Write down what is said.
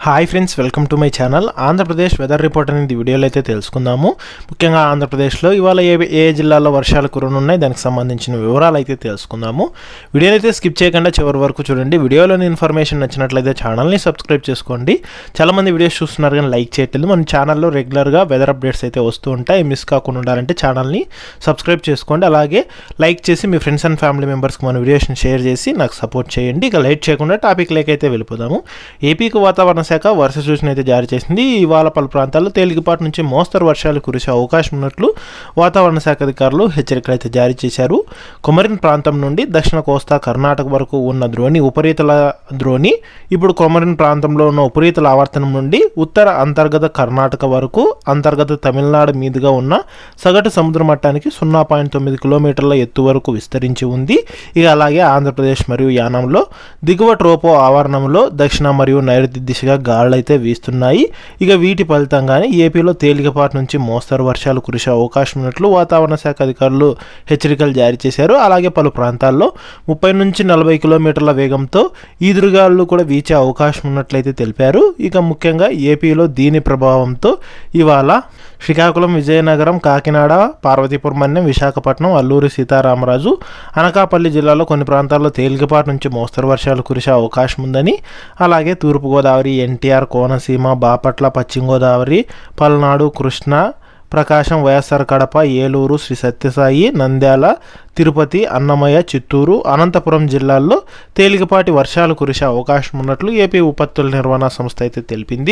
Hi friends, welcome to my channel. Andhra Pradesh weather report అనేది వీడియోలో అయితే తెలుసుకుందాము. ముఖ్యంగా ఆంధ్రప్రదేశ్లో ఇవాళ ఏ జిల్లాల్లో వర్షాలు కురనున్నాయి, దానికి సంబంధించిన వివరాలు అయితే తెలుసుకుందాము. వీడియోని అయితే స్కిప్ చేయకుండా చివరి వరకు చూడండి. వీడియోలోని ఇన్ఫర్మేషన్ నచ్చినట్లయితే ఛానల్ని సబ్స్క్రైబ్ చేసుకోండి. చాలామంది వీడియోస్ చూస్తున్నారు కానీ లైక్ చేయట్లేదు. మన ఛానల్లో రెగ్యులర్గా వెదర్ అప్డేట్స్ అయితే వస్తూ ఉంటాయి. మిస్ కాకుండా ఉండాలంటే ఛానల్ని సబ్స్క్రైబ్ చేసుకోండి. అలాగే లైక్ చేసి మీ ఫ్రెండ్స్ అండ్ ఫ్యామిలీ మెంబర్స్కి మన వీడియోస్ని షేర్ చేసి నాకు సపోర్ట్ చేయండి. ఇక లైట్ చేయకుండా టాపిక్ లేకైతే వెళ్ళిపోదాము. ఏపీకి వాతావరణ శాఖ వర్ష సూచన అయితే జారీ చేసింది. ఇవాళ పలు ప్రాంతాల్లో తేలికపాటి నుంచి మోస్తరు వర్షాలు కురిసే అవకాశం ఉన్నట్లు వాతావరణ శాఖ అధికారులు హెచ్చరికలు అయితే జారీ చేశారు. కొమరిన్ ప్రాంతం నుండి దక్షిణ కోస్తా కర్ణాటక వరకు ఉన్న ఉపరితల ద్రోణి ఇప్పుడు కొమరిన్ ప్రాంతంలో ఉన్న ఉపరితల ఆవర్తనం నుండి ఉత్తర అంతర్గత కర్ణాటక వరకు అంతర్గత తమిళనాడు మీదుగా ఉన్న సగటు సముద్ర మట్టానికి 0.9 కిలోమీటర్ల ఎత్తు వరకు విస్తరించి ఉంది. ఇక అలాగే ఆంధ్రప్రదేశ్ మరియు యానాంలో దిగువ ట్రోపో ఆవరణంలో దక్షిణ మరియు నైరుతి దిశగా గాలులు అయితే వీస్తున్నాయి. ఇక వీటి ఫలితంగానే ఏపీలో తేలికపాటి నుంచి మోస్తరు వర్షాలు కురిసే అవకాశం ఉన్నట్లు వాతావరణ శాఖ అధికారులు హెచ్చరికలు జారీ చేశారు. అలాగే పలు ప్రాంతాల్లో 30 నుంచి 40 కిలోమీటర్ల వేగంతో ఈదురుగాలు కూడా వీచే అవకాశం ఉన్నట్లయితే తెలిపారు. ఇక ముఖ్యంగా ఏపీలో దీని ప్రభావంతో ఇవాళ శ్రీకాకుళం, విజయనగరం, కాకినాడ, పార్వతీపురం అన్యం, విశాఖపట్నం, అల్లూరి సీతారామరాజు, అనకాపల్లి జిల్లాలో కొన్ని ప్రాంతాల్లో తేలికపాటి నుంచి మోస్తరు వర్షాలు కురిసే అవకాశం ఉందని, అలాగే తూర్పుగోదావరి, ఎన్టీఆర్, కోనసీమ, బాపట్ల, పశ్చిమ గోదావరి, పల్నాడు, కృష్ణా, ప్రకాశం, వైఎస్ఆర్ కడప, ఏలూరు, శ్రీ సత్యసాయి, నంద్యాల, తిరుపతి, అన్నమయ్య, చిత్తూరు, అనంతపురం జిల్లాల్లో తేలికపాటి వర్షాలు కురిసే అవకాశం ఉన్నట్లు ఏపీ విపత్తుల నిర్వహణ సంస్థ అయితే తెలిపింది.